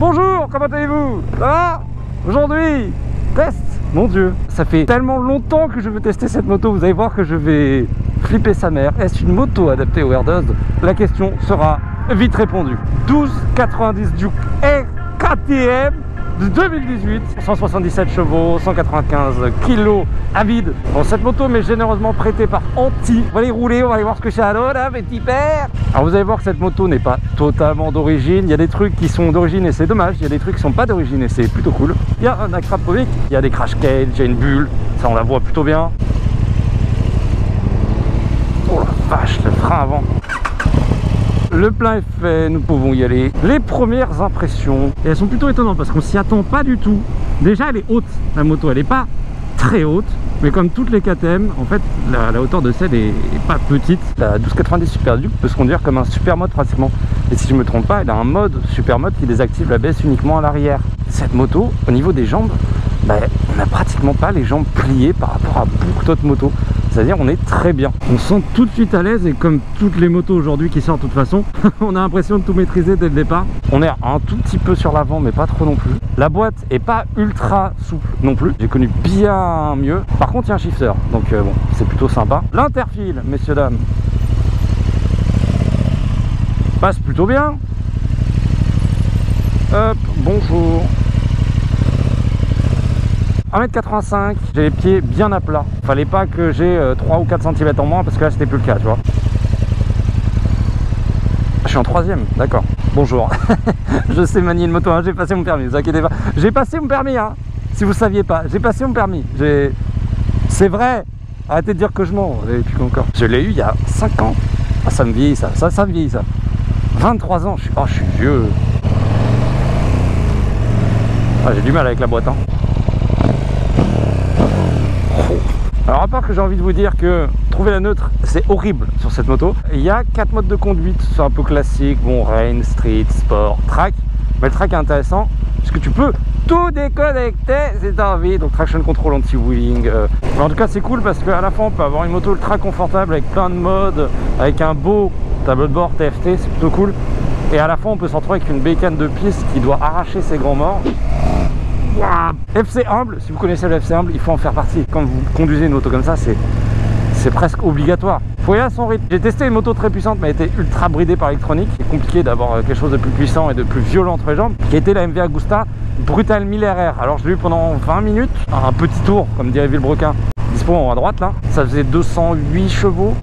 Bonjour, comment allez-vous? Ça va? Aujourd'hui, test. Mon Dieu, ça fait tellement longtemps que je veux tester cette moto. Vous allez voir que je vais flipper sa mère. Est-ce une moto adaptée au Airdoz? La question sera vite répondue. 1290 Duke R KTM de 2018, 177 chevaux, 195 kg à vide. Bon, cette moto m'est généreusement prêtée par Anti. On va aller rouler, on va aller voir ce que c'est. Alors là, petit père. Alors vous allez voir que cette moto n'est pas totalement d'origine. Il y a des trucs qui sont d'origine et c'est dommage. Il y a des trucs qui sont pas d'origine et c'est plutôt cool. Il y a un Akrapovic, il y a des crash cages, il y a une bulle. Ça on la voit plutôt bien. Oh la vache, le frein avant. Le plein est fait, nous pouvons y aller. Les premières impressions, et elles sont plutôt étonnantes parce qu'on s'y attend pas du tout. Déjà elle est haute, la moto, elle est pas très haute, mais comme toutes les KTM, en fait la hauteur de selle est pas petite. La 1290 Super Duke peut se conduire comme un super mode pratiquement. Et si je me trompe pas, elle a un mode super mode qui désactive la baisse uniquement à l'arrière. Cette moto, au niveau des jambes, on n'a pratiquement pas les jambes pliées par rapport à beaucoup d'autres motos. C'est-à-dire on est très bien. On se sent tout de suite à l'aise et comme toutes les motos aujourd'hui qui sortent de toute façon, on a l'impression de tout maîtriser dès le départ. On est un tout petit peu sur l'avant mais pas trop non plus. La boîte est pas ultra souple non plus. J'ai connu bien mieux. Par contre il y a un shifter, donc bon, c'est plutôt sympa. L'interfile, messieurs dames, passe plutôt bien. Hop, bonjour. 1m85, j'ai les pieds bien à plat. Fallait pas que j'ai 3 ou 4 cm en moins parce que là c'était plus le cas, tu vois. Je suis en 3e, d'accord. Bonjour. Je sais manier une moto, hein. J'ai passé mon permis, vous inquiétez pas. J'ai passé mon permis, hein. Si vous saviez pas, j'ai passé mon permis. C'est vrai. Arrêtez de dire que je mens. Et puis encore. Je l'ai eu il y a 5 ans. Ah, ça me vieillit ça. Ça me vieillit ça. 23 ans, je suis vieux. Ah, j'ai du mal avec la boîte, hein. Alors à part que j'ai envie de vous dire que trouver la neutre c'est horrible sur cette moto. Il y a 4 modes de conduite, c'est un peu classique, bon, rain, street, sport, track. Mais le track est intéressant parce que tu peux tout déconnecter si t'as envie. Donc traction control, anti-wheeling. En tout cas c'est cool parce qu'à la fin on peut avoir une moto ultra confortable avec plein de modes, avec un beau tableau de bord TFT, c'est plutôt cool. Et à la fin on peut se retrouver avec une bécane de piste qui doit arracher ses grands morts. FC humble, si vous connaissez le FC humble, il faut en faire partie. Quand vous conduisez une moto comme ça, c'est presque obligatoire. Faut y aller à son rythme. J'ai testé une moto très puissante, mais elle était ultra bridée par l'électronique. C'est compliqué d'avoir quelque chose de plus puissant et de plus violent entre les jambes. Qui était la MV Agusta Brutal 1000 RR. Alors je l'ai eu pendant 20 minutes, un petit tour, comme dirait Villebrequin. Dispo en haut à droite là. Ça faisait 208 chevaux.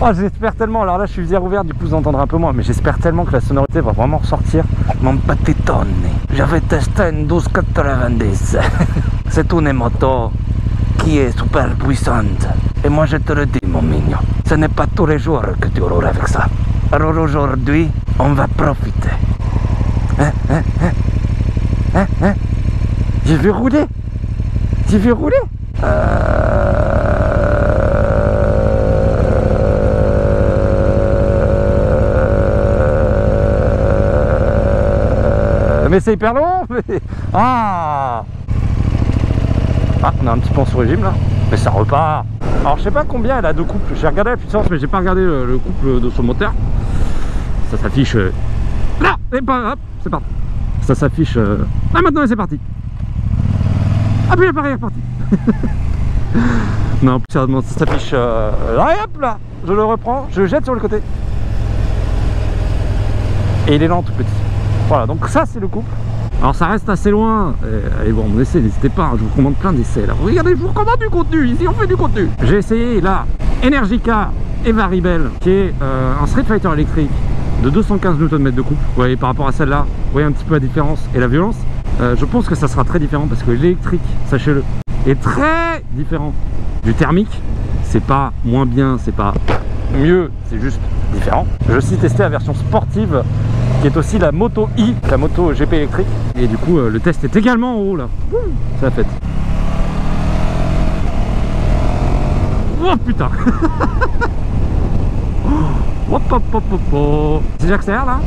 Oh, j'espère tellement, alors là je suis visière ouverte, du coup vous entendrez un peu moins, mais j'espère tellement que la sonorité va vraiment ressortir. Mon petit Tony, j'avais testé une 1290. C'est une moto qui est super puissante. Et moi je te le dis mon mignon, ce n'est pas tous les jours que tu roules avec ça. Alors aujourd'hui, on va profiter. J'ai vu rouler. J'ai vu rouler. Mais c'est hyper long. Ah, on a un petit peu en sous-régime là. Mais ça repart. Alors je sais pas combien elle a de couple. J'ai regardé la puissance mais j'ai pas regardé le couple de son moteur. Ça s'affiche là. Et pas hop, c'est parti. Ça s'affiche là maintenant et c'est parti. Ah puis l'appareil est reparti. Non plus sérieusement ça s'affiche là et hop là. Je le reprends, je le jette sur le côté. Et il est lent tout petit. Voilà, donc ça c'est le couple. Alors ça reste assez loin. Allez voir mon essai, n'hésitez pas, hein, je vous recommande plein d'essais là. Regardez, je vous recommande du contenu, ici on fait du contenu. J'ai essayé la Energica Eva Rebel, qui est un Street Fighter électrique de 215 Nm de couple. Vous voyez par rapport à celle-là, vous voyez un petit peu la différence et la violence. Je pense que ça sera très différent parce que l'électrique, sachez-le, est très différent du thermique. C'est pas moins bien, c'est pas mieux, c'est juste différent. Je suis testé la version sportive qui est aussi la Moto I, la moto GP électrique. Et du coup, le test est également en haut là. C'est la fête. Oh putain. Hop hop hop hop hop. Si j'accélère là.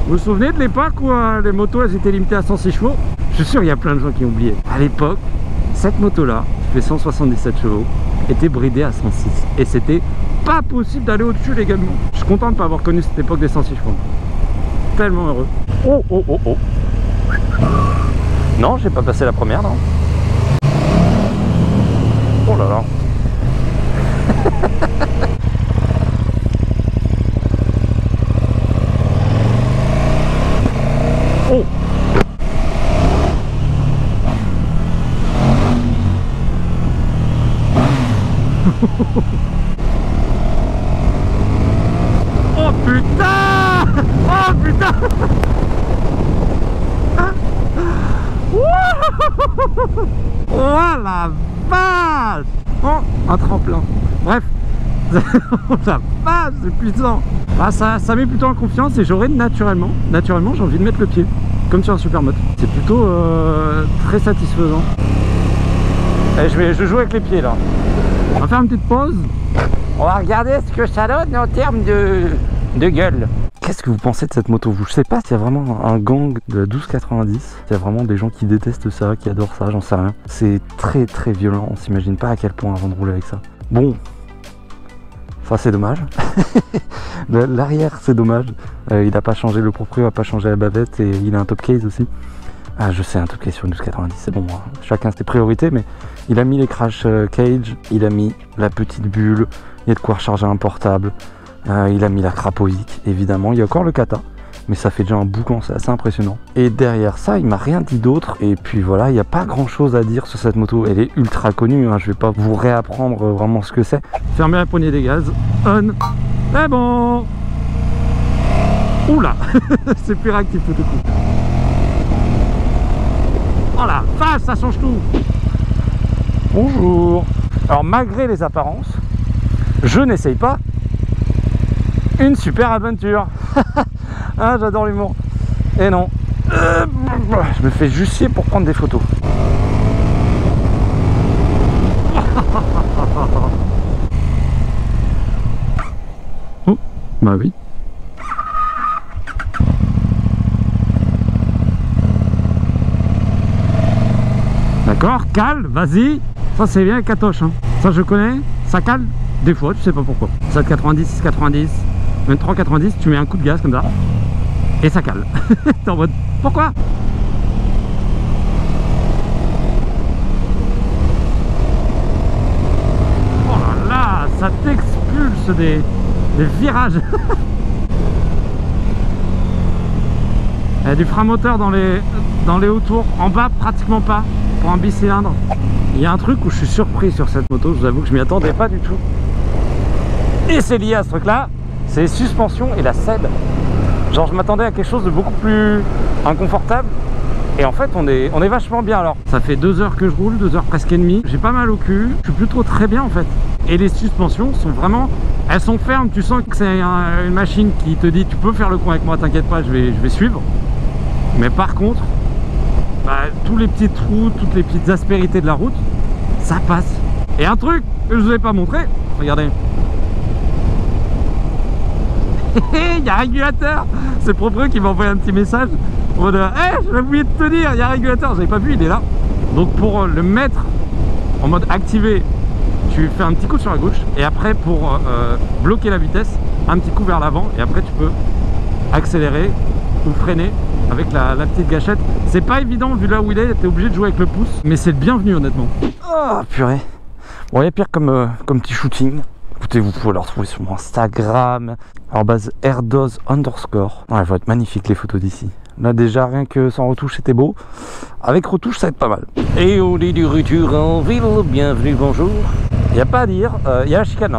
Vous vous souvenez de l'époque où les motos elles étaient limitées à 106 chevaux? Je suis sûr il y a plein de gens qui ont oublié. À l'époque, cette moto là fait 177 chevaux était bridé à 106. Et c'était pas possible d'aller au-dessus légalement. Je suis content de pas avoir connu cette époque des 106 chevaux. Tellement heureux. Oh oh oh oh. Non, j'ai pas passé la première, non. Oh là là. Oh. Oh putain! Oh putain! Oh la vache! Oh, un tremplin. Bref, la vache, c'est puissant. Ah, ça met plutôt en confiance et j'aurais naturellement j'ai envie de mettre le pied, comme sur un supermoto. C'est plutôt très satisfaisant. Et je joue avec les pieds là. On va faire une petite pause. On va regarder ce que ça donne en termes de gueule. Qu'est-ce que vous pensez de cette moto? Je sais pas s'il y a vraiment un gang de la 1290. Il y a vraiment des gens qui détestent ça, qui adorent ça, j'en sais rien. C'est très très violent, on s'imagine pas à quel point avant de rouler avec ça. Bon, ça c'est dommage. L'arrière c'est dommage. Il a pas changé, le proprio a pas changé la bavette et il a un top case aussi. Ah je sais, un top case sur une 1290, c'est bon, hein. Chacun ses priorités, mais il a mis les crash cage, il a mis la petite bulle, il y a de quoi recharger un portable. Il a mis la crapovique, évidemment. Il y a encore le kata, mais ça fait déjà un boucan, c'est assez impressionnant. Et derrière ça, il m'a rien dit d'autre. Et puis voilà, il n'y a pas grand chose à dire sur cette moto. Elle est ultra connue, hein. Je vais pas vous réapprendre vraiment ce que c'est. Fermez la poignée des gaz. On. C'est bon. Oula. C'est plus réactif tout coup. Oh la vache, ça change tout. Bonjour. Alors malgré les apparences, je n'essaye pas une super aventure. Ah, j'adore l'humour. Et non, je me fais juste chier pour prendre des photos. Oh, bah oui. D'accord, cale, vas-y. Ça c'est bien, Katoche, hein. Ça je connais, ça cale des fois, tu sais pas pourquoi. 7,90, 6,90. 23,90, tu mets un coup de gaz comme ça et ça cale. T'es en mode pourquoi? Oh là là, ça t'expulse des virages. Il y a du frein moteur dans les hauts tours, en bas pratiquement pas pour un bicylindre. Il y a un truc où je suis surpris sur cette moto, je vous avoue que je m'y attendais pas du tout. Et c'est lié à ce truc là. C'est les suspensions et la selle. Genre je m'attendais à quelque chose de beaucoup plus inconfortable. Et en fait on est vachement bien alors. Ça fait 2 heures que je roule, 2 heures presque et demie. J'ai pas mal au cul, je suis plutôt très bien en fait. Et les suspensions sont vraiment, elles sont fermes. Tu sens que c'est une machine qui te dit tu peux faire le con avec moi, t'inquiète pas, je vais suivre. Mais par contre, bah, tous les petits trous, toutes les petites aspérités de la route, ça passe. Et un truc que je vous ai pas montré, regardez. Il y a un régulateur. C'est le proprio qui m'a envoyé un petit message en mode hey, j'ai oublié de te dire, il y a un régulateur, j'avais pas vu, il est là. Donc pour le mettre en mode activé, tu fais un petit coup sur la gauche et après pour bloquer la vitesse, un petit coup vers l'avant et après tu peux accélérer ou freiner avec la petite gâchette. C'est pas évident vu là où il est, t'es obligé de jouer avec le pouce, mais c'est le bienvenu honnêtement. Oh purée. Bon, il y a pire comme petit shooting. Écoutez, vous pouvez le retrouver sur mon Instagram, @airdoz_. Ouais, elles vont être magnifiques les photos d'ici. Là déjà, rien que sans retouche, c'était beau. Avec retouche, ça va être pas mal. Et on est du retour en ville, bienvenue, bonjour. Il n'y a pas à dire, il y a la chicane. Vous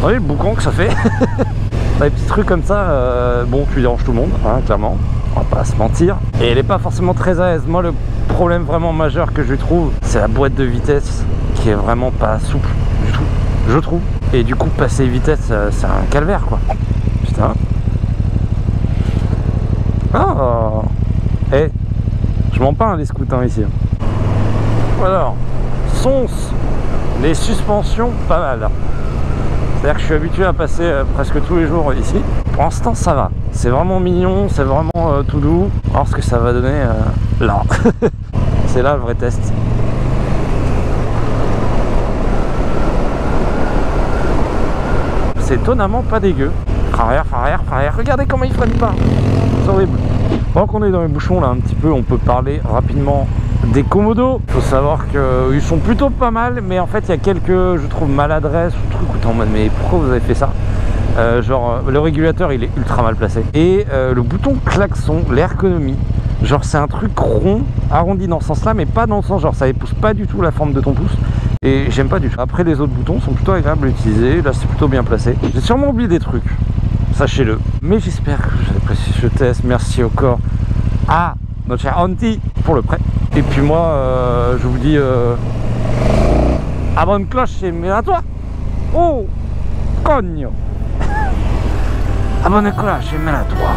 voyez le boucan que ça fait. Des petits trucs comme ça, bon, tu déranges tout le monde, hein, clairement. On va pas se mentir. Et elle est pas forcément très à l'aise. Moi, le problème vraiment majeur que je trouve, c'est la boîte de vitesse qui est vraiment pas souple du tout, je trouve. Et du coup, passer vitesse, c'est un calvaire, quoi. Putain. Ah. Eh, je m'en parle les scouts ici. Alors, les suspensions, pas mal. C'est-à-dire que je suis habitué à passer presque tous les jours ici. Pour l'instant, ça va. C'est vraiment mignon, c'est vraiment tout doux. Alors ce que ça va donner là. C'est là le vrai test. c'est étonnamment pas dégueu. Arrière, regardez comment il freine pas. C'est horrible. Pendant qu'on est dans les bouchons là un petit peu, on peut parler rapidement des Komodo. Il faut savoir qu'ils sont plutôt pas mal, mais en fait il y a quelques, je trouve, maladresses ou trucs où t'es en mode mais pourquoi vous avez fait ça? Genre le régulateur il est ultra mal placé. Et le bouton klaxon, l'ergonomie, genre c'est un truc rond, arrondi dans ce sens là, mais pas dans le sens genre ça épouse pas du tout la forme de ton pouce. Et j'aime pas du tout. Après les autres boutons sont plutôt agréables à utiliser, là c'est plutôt bien placé. J'ai sûrement oublié des trucs, sachez-le. Mais j'espère que vous apprécié ce test. Merci encore à notre cher Auntie pour le prêt. Et puis moi, je vous dis abonne cloche et mets à toi. Oh, cogno. Abonne cloche et mets à toi.